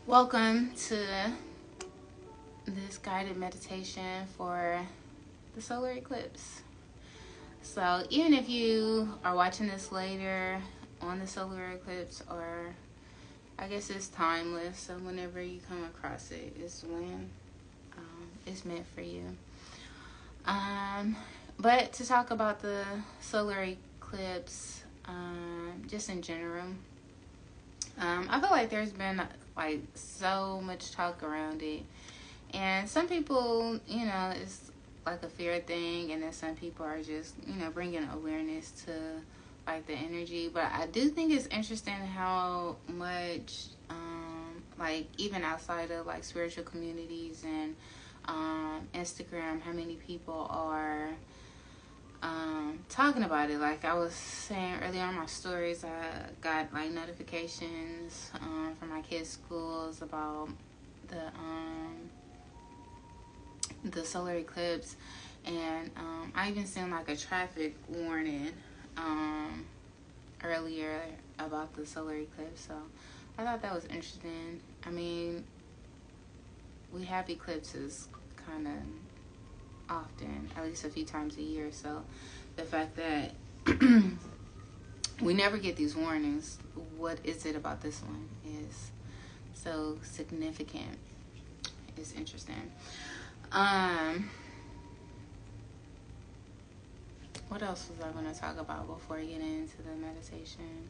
Welcome to this guided meditation for the solar eclipse. So even if you are watching this later on the solar eclipse, or I guess it's timeless, so whenever you come across it is when it's meant for you. But to talk about the solar eclipse, just in general, I feel like there's been like so much talk around it, and some people, it's like a fear thing, and then some people are just, bringing awareness to like the energy. But I do think it's interesting how much, like even outside of like spiritual communities and Instagram, how many people are talking about it. Like I was saying earlier on my stories, I got like notifications from my kids' schools about the solar eclipse, and I even seen like a traffic warning earlier about the solar eclipse. So I thought that was interesting. I mean, we have eclipses kind of often, at least a few times a year. So the fact that we never get these warnings, what is it about this one is so significant? It's interesting. What else was I going to talk about before I get into the meditation?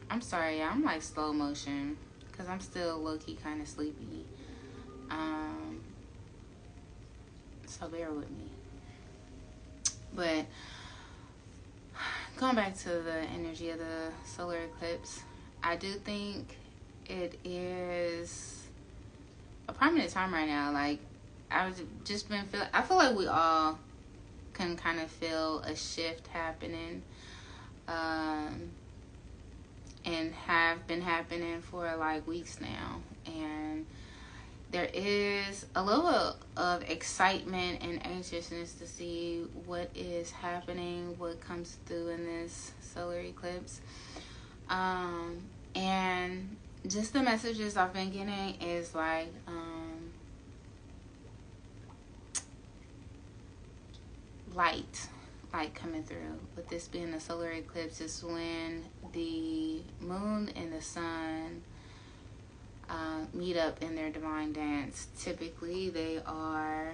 I'm sorry, I'm like slow motion because I'm still low-key kind of sleepy. So bear with me. But going back to the energy of the solar eclipse, I do think it is a prominent time right now. Like I feel like we all can kind of feel a shift happening, and have been happening for like weeks now. And there is a level of excitement and anxiousness to see what is happening, what comes through in this solar eclipse. And just the messages I've been getting is like, light coming through. With this being the solar eclipse, is when the moon and the sun meet up in their divine dance. Typically they are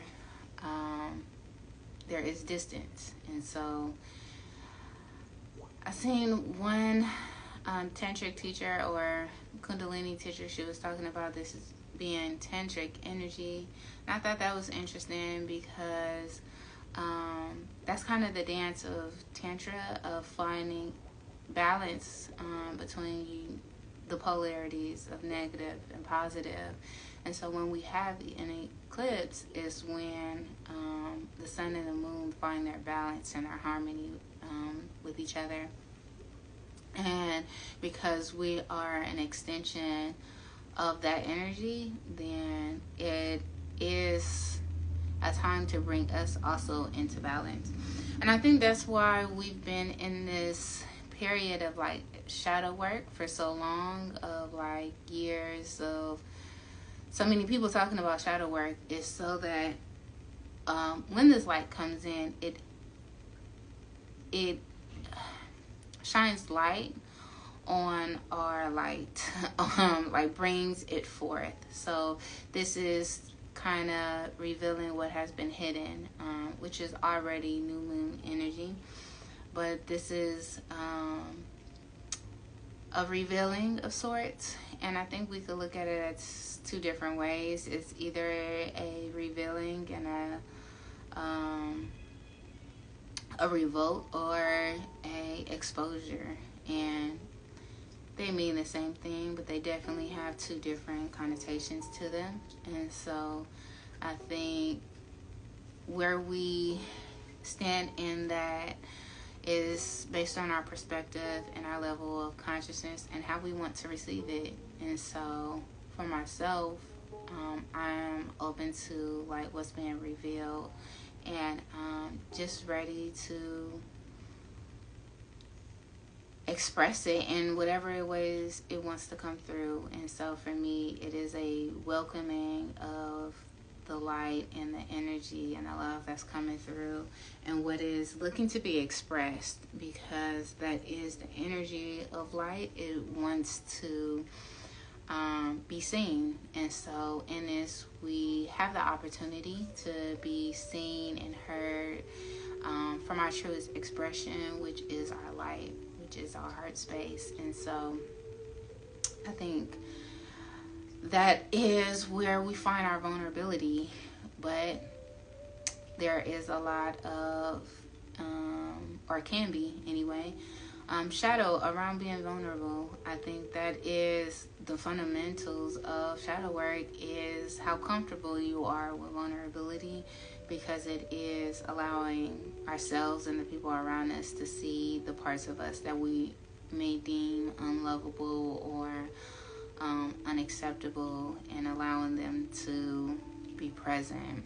there is distance, and so I seen one tantric teacher or kundalini teacher, she was talking about this as being tantric energy, and I thought that was interesting because that's kind of the dance of tantra, of finding balance between the polarities of negative and positive. And so when we have an eclipse is when the sun and the moon find their balance and their harmony with each other. And because we are an extension of that energy, then it is a time to bring us also into balance. And I think that's why we've been in this period of like shadow work for so long, of like years of so many people talking about shadow work, is so that when this light comes in, it shines light on our light, like brings it forth. So this is kind of revealing what has been hidden, which is already new moon energy. But this is a revealing of sorts, and I think we could look at it as two different ways. It's either a revealing and a revolt, or a exposure, and they mean the same thing, but they definitely have two different connotations to them. And so I think where we stand in that is based on our perspective and our level of consciousness and how we want to receive it. And so for myself, I'm open to like what's being revealed, and just ready to express it in whatever ways it wants to come through. And so for me, it is a welcoming of the light and the energy and the love that's coming through and what is looking to be expressed, because that is the energy of light. It wants to be seen. And so in this, we have the opportunity to be seen and heard from our truest expression, which is our light, which is our heart space. And so I think that is where we find our vulnerability. But there is a lot of, or can be anyway, shadow around being vulnerable. I think that is the fundamentals of shadow work, is how comfortable you are with vulnerability, because it is allowing ourselves and the people around us to see the parts of us that we may deem unlovable or unacceptable, and allowing them to be present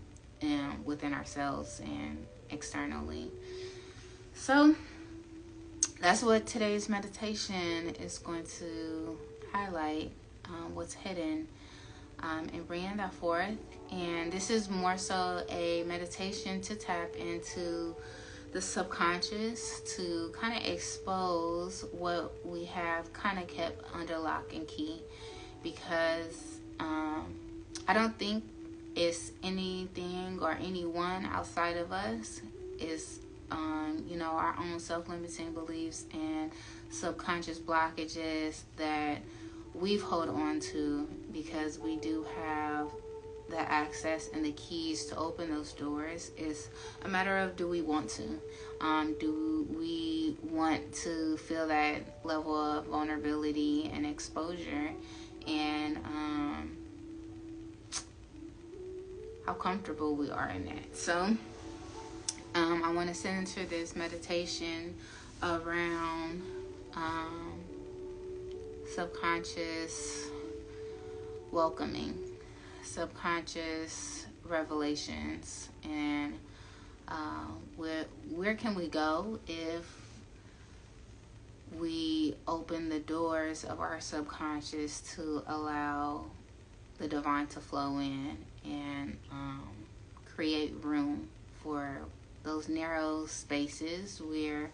within ourselves and externally. So that's what today's meditation is going to highlight, what's hidden, and bringing that forth. And this is more so a meditation to tap into the subconscious, to kind of expose what we have kind of kept under lock and key, because I don't think it's anything or anyone outside of us. Is our own self-limiting beliefs and subconscious blockages that we've held on to, because we do have the access and the keys to open those doors. It's a matter of, do we want to? Do we want to feel that level of vulnerability and exposure? And how comfortable we are in that. So I want to center this meditation around subconscious welcoming, subconscious revelations, and where can we go if we open the doors of our subconscious to allow the divine to flow in and create room for those narrow spaces where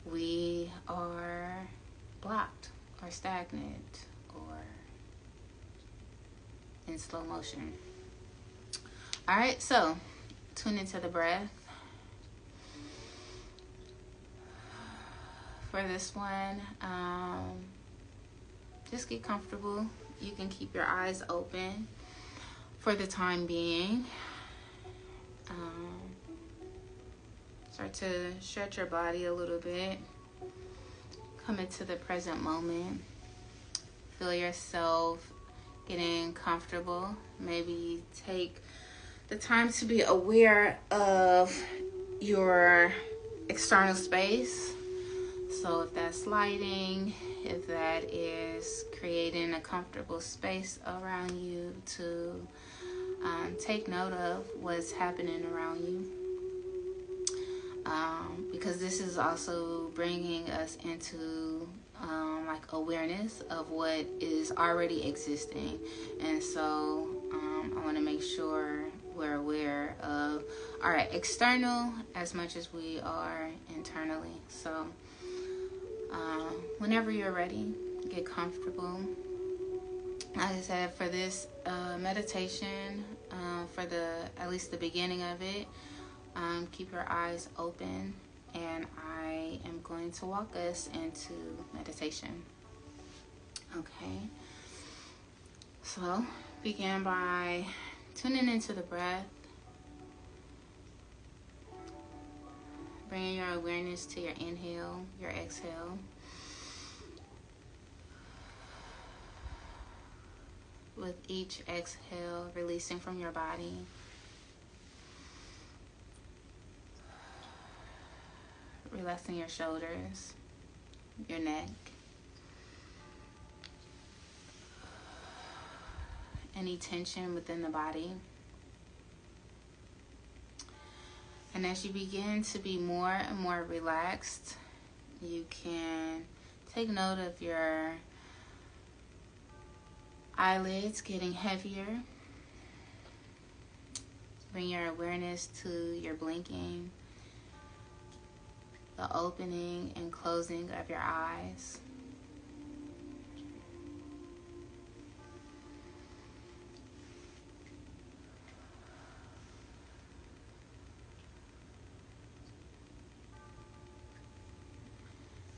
we are blocked or stagnant or in slow motion. All right, so tune into the breath. For this one, just get comfortable. You can keep your eyes open for the time being. Start to stretch your body a little bit. Come into the present moment. Feel yourself getting comfortable. Maybe take the time to be aware of your external space. So if that's lighting, if that is creating a comfortable space around you, to take note of what's happening around you. Because this is also bringing us into awareness of what is already existing. And so I want to make sure we're aware of our external as much as we are internally. So whenever you're ready, get comfortable. Like I said, for this meditation, for at least the beginning of it, keep your eyes open, and I am going to walk us into meditation. Okay. So begin by tuning into the breath, bringing your awareness to your inhale, your exhale. With each exhale, releasing from your body. Relaxing your shoulders, your neck, any tension within the body. And as you begin to be more and more relaxed, you can take note of your eyelids getting heavier. Bring your awareness to your blinking, the opening and closing of your eyes.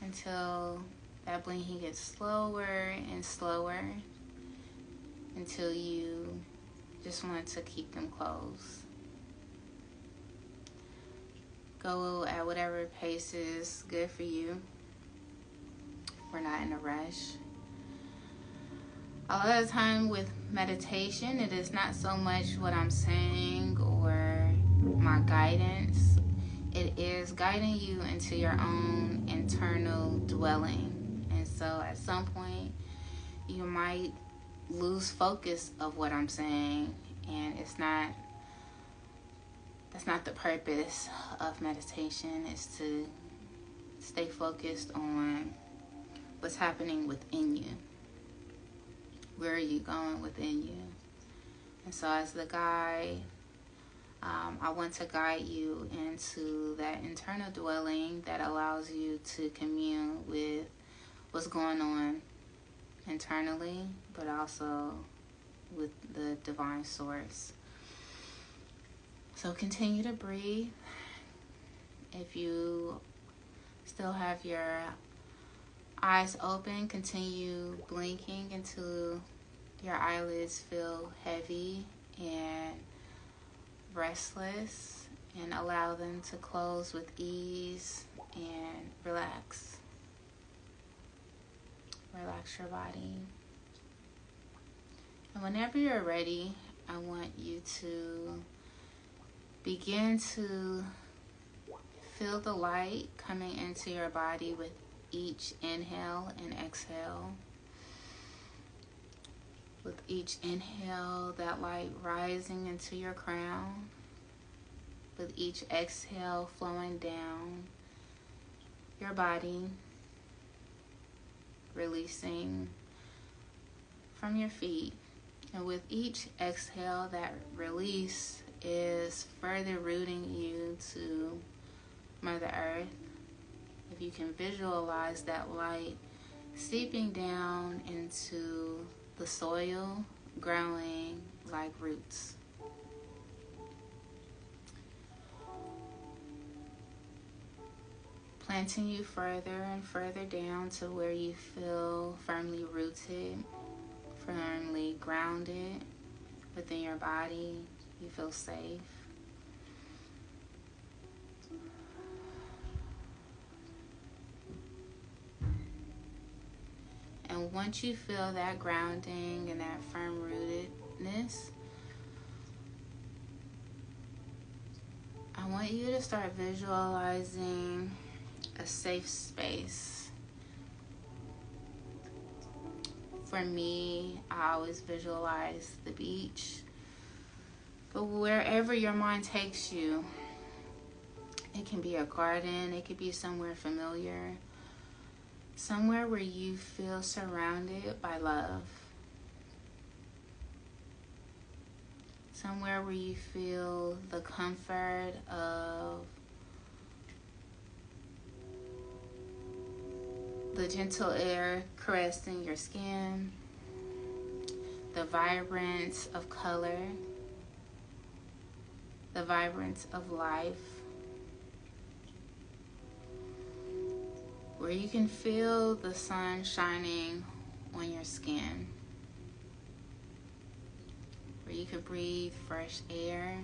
Until that blinking gets slower and slower, until you just want to keep them closed. Go at whatever pace is good for you. We're not in a rush. A lot of the time with meditation, it is not so much what I'm saying or my guidance. It is guiding you into your own internal dwelling. And so at some point, you might lose focus of what I'm saying, and that's not the purpose of meditation. Is to stay focused on what's happening within you. Where are you going within you? And so as the guide, I want to guide you into that internal dwelling that allows you to commune with what's going on internally, but also with the divine source. So continue to breathe. If you still have your eyes open, continue blinking until your eyelids feel heavy and restless, and allow them to close with ease and relax. Relax your body. And whenever you're ready, I want you to begin to feel the light coming into your body with each inhale and exhale. With each inhale, that light rising into your crown. With each exhale, flowing down your body, releasing from your feet. And with each exhale, that release is further rooting you to Mother Earth. If you can visualize that light seeping down into the soil, growing like roots. Planting you further and further down to where you feel firmly rooted, firmly grounded within your body. You feel safe. And once you feel that grounding and that firm rootedness, I want you to start visualizing a safe space. For me, I always visualize the beach. But wherever your mind takes you, it can be a garden, it could be somewhere familiar. Somewhere where you feel surrounded by love. Somewhere where you feel the comfort of the gentle air caressing your skin, the vibrance of color, the vibrance of life. Where you can feel the sun shining on your skin. Where you can breathe fresh air.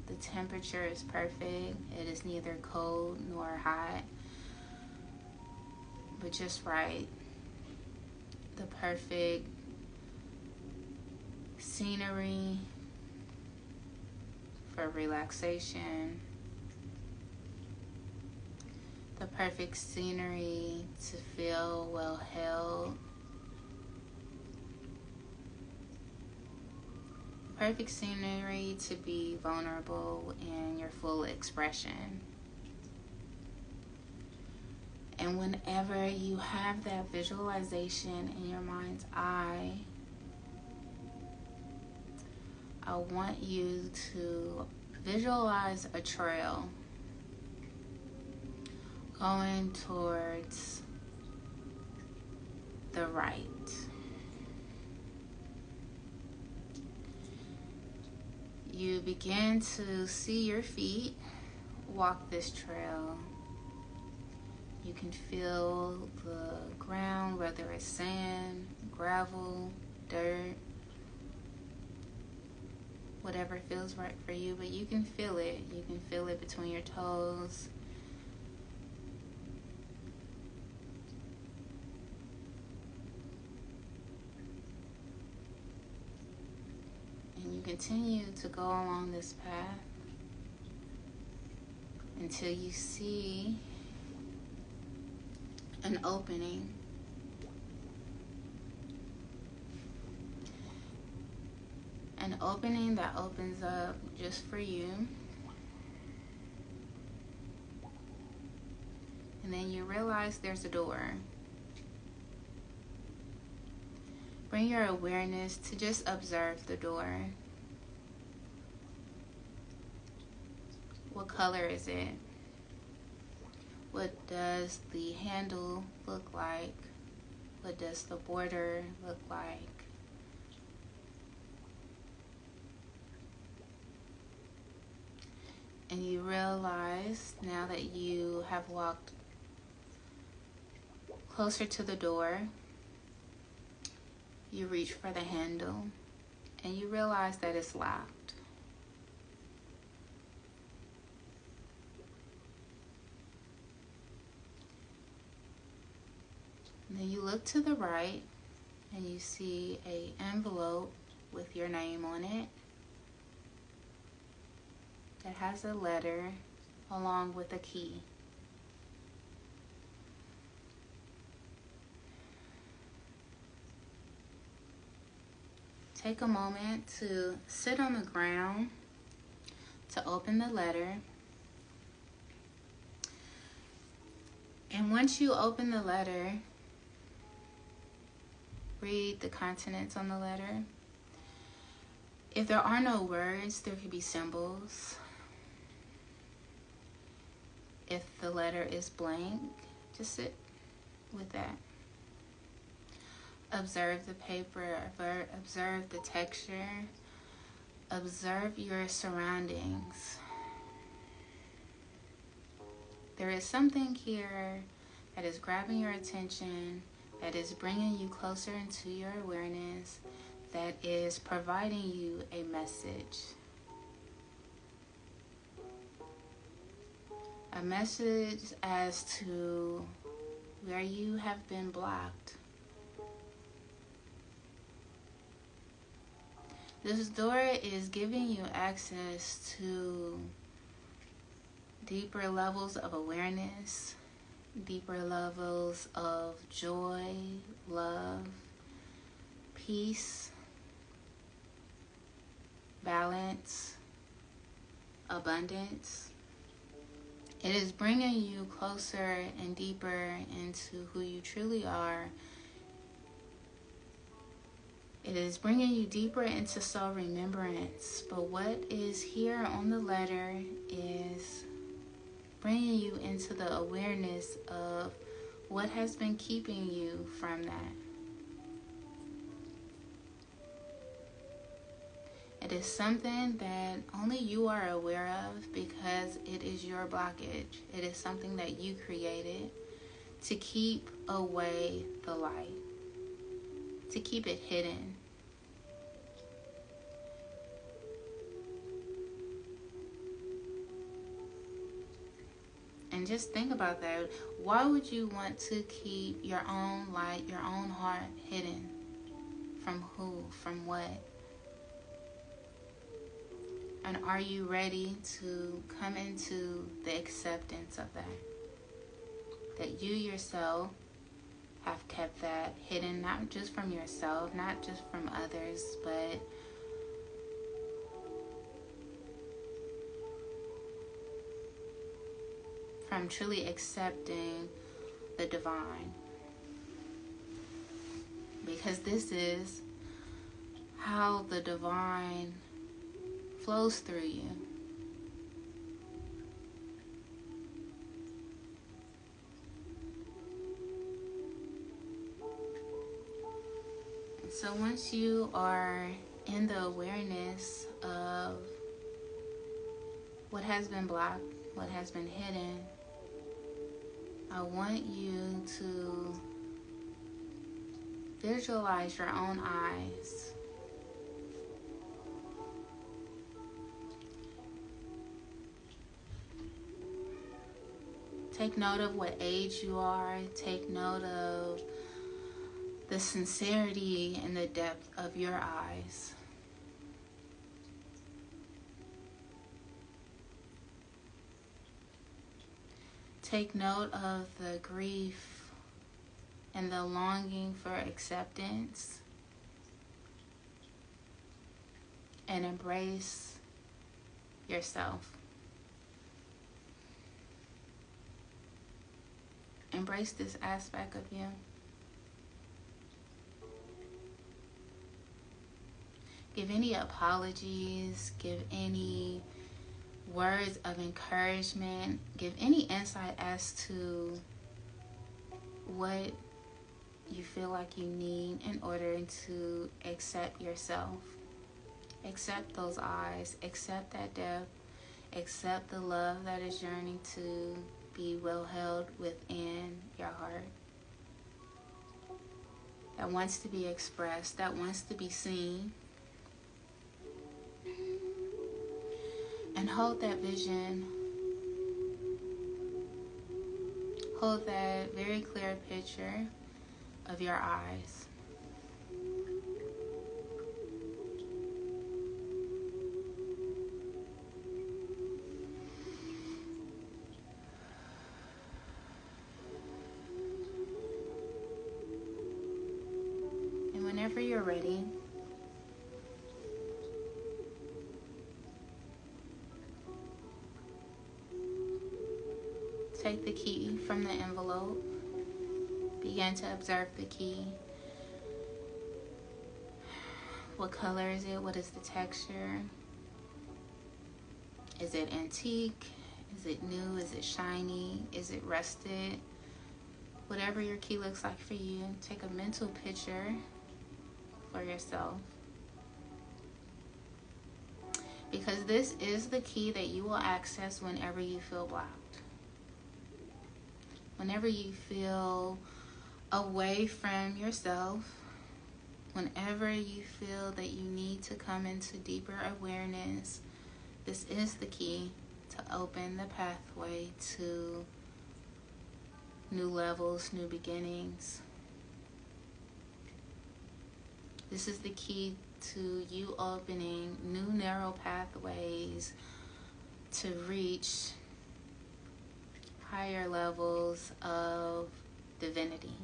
The temperature is perfect. It is neither cold nor hot, but just right. The perfect scenery for relaxation, the perfect scenery to feel well held, the perfect scenery to be vulnerable in your full expression. And whenever you have that visualization in your mind's eye, I want you to visualize a trail going towards the right. You begin to see your feet walk this trail. You can feel the ground, whether it's sand, gravel, dirt, whatever feels right for you, but you can feel it. You can feel it between your toes. And you continue to go along this path until you see an opening. An opening that opens up just for you. And then you realize there's a door. Bring your awareness to just observe the door. What color is it? What does the handle look like? What does the border look like? And you realize now that you have walked closer to the door, you reach for the handle and you realize that it's locked. And then you look to the right and you see an envelope with your name on it that has a letter along with a key. Take a moment to sit on the ground to open the letter. And once you open the letter, read the contents on the letter. If there are no words, there could be symbols. If the letter is blank, just sit with that. Observe the paper, observe the texture, observe your surroundings. There is something here that is grabbing your attention, that is bringing you closer into your awareness, that is providing you a message. A message as to where you have been blocked. This door is giving you access to deeper levels of awareness, deeper levels of joy, love, peace, balance, abundance. It is bringing you closer and deeper into who you truly are. It is bringing you deeper into self-remembrance. But what is here on the letter is bringing you into the awareness of what has been keeping you from that. It is something that only you are aware of because it is your blockage. It is something that you created to keep away the light, to keep it hidden. And just think about that. Why would you want to keep your own light, your own heart hidden? From who? From what? And are you ready to come into the acceptance of that? That you yourself have kept that hidden, not just from yourself, not just from others, but from truly accepting the divine. Because this is how the divine flows through you. So once you are in the awareness of what has been blocked, what has been hidden, I want you to visualize your own eyes. Take note of what age you are. Take note of the sincerity and the depth of your eyes. Take note of the grief and the longing for acceptance, and embrace yourself. Embrace this aspect of you. Give any apologies, give any words of encouragement, give any insight as to what you feel like you need in order to accept yourself. Accept those eyes, accept that depth, accept the love that is yearning to be well held within your heart, that wants to be expressed, that wants to be seen. And hold that vision. Hold that very clear picture of your eyes. And whenever you're ready, take the key from the envelope. Begin to observe the key. What color is it? What is the texture? Is it antique? Is it new? Is it shiny? Is it rusted? Whatever your key looks like for you, take a mental picture for yourself. Because this is the key that you will access whenever you feel blocked. Whenever you feel away from yourself, whenever you feel that you need to come into deeper awareness, this is the key to open the pathway to new levels, new beginnings. This is the key to you opening new narrow pathways to reach higher levels of divinity.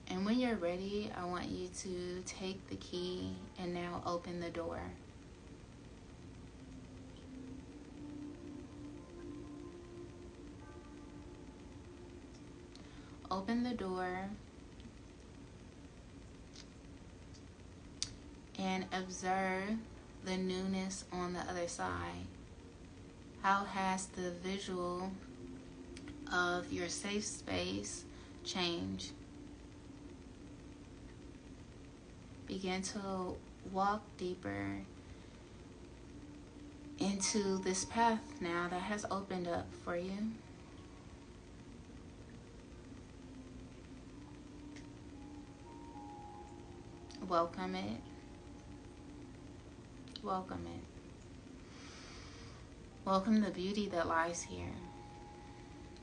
And when you're ready, I want you to take the key and now open the door. Open the door and observe the newness on the other side. How has the visual of your safe space changed? Begin to walk deeper into this path now that has opened up for you. Welcome it. Welcome it. Welcome the beauty that lies here,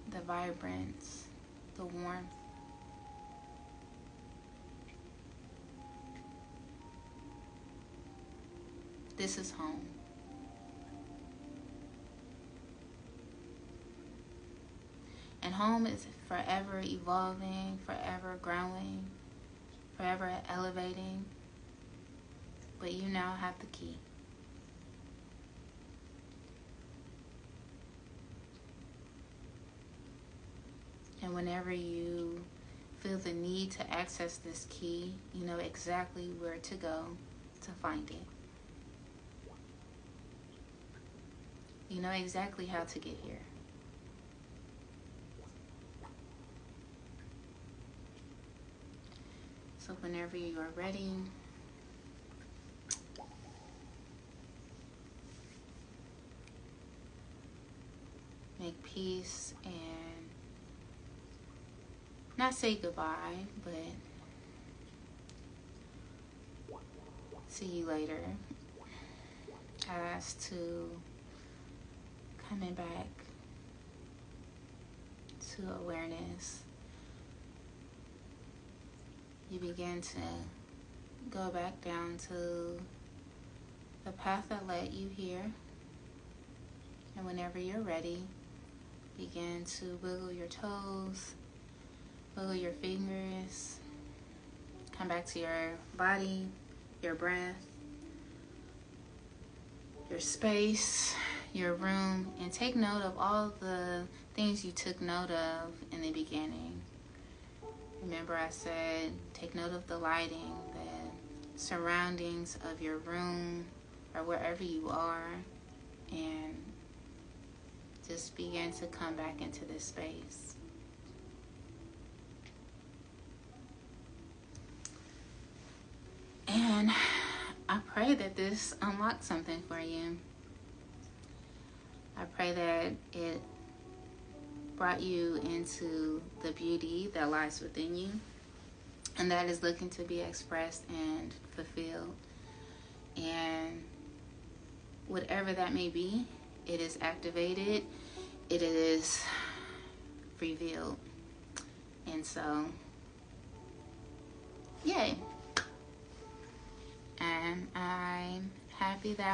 the vibrance, the warmth. This is home. And home is forever evolving, forever growing, forever elevating. But you now have the key. whenever you feel the need to access this key, you know exactly where to go to find it. You know exactly how to get here. So whenever you are ready, make peace and not say goodbye, but see you later. As to coming back to awareness, you begin to go back down to the path that led you here. And whenever you're ready, begin to wiggle your toes, wiggle your fingers, come back to your body, your breath, your space, your room, and take note of all the things you took note of in the beginning. Remember I said take note of the lighting, the surroundings of your room or wherever you are, and just begin to come back into this space. And I pray that this unlocks something for you. I pray that it brought you into the beauty that lies within you and that is looking to be expressed and fulfilled. And whatever that may be, it is activated, it is revealed. And so, yay. And I'm happy that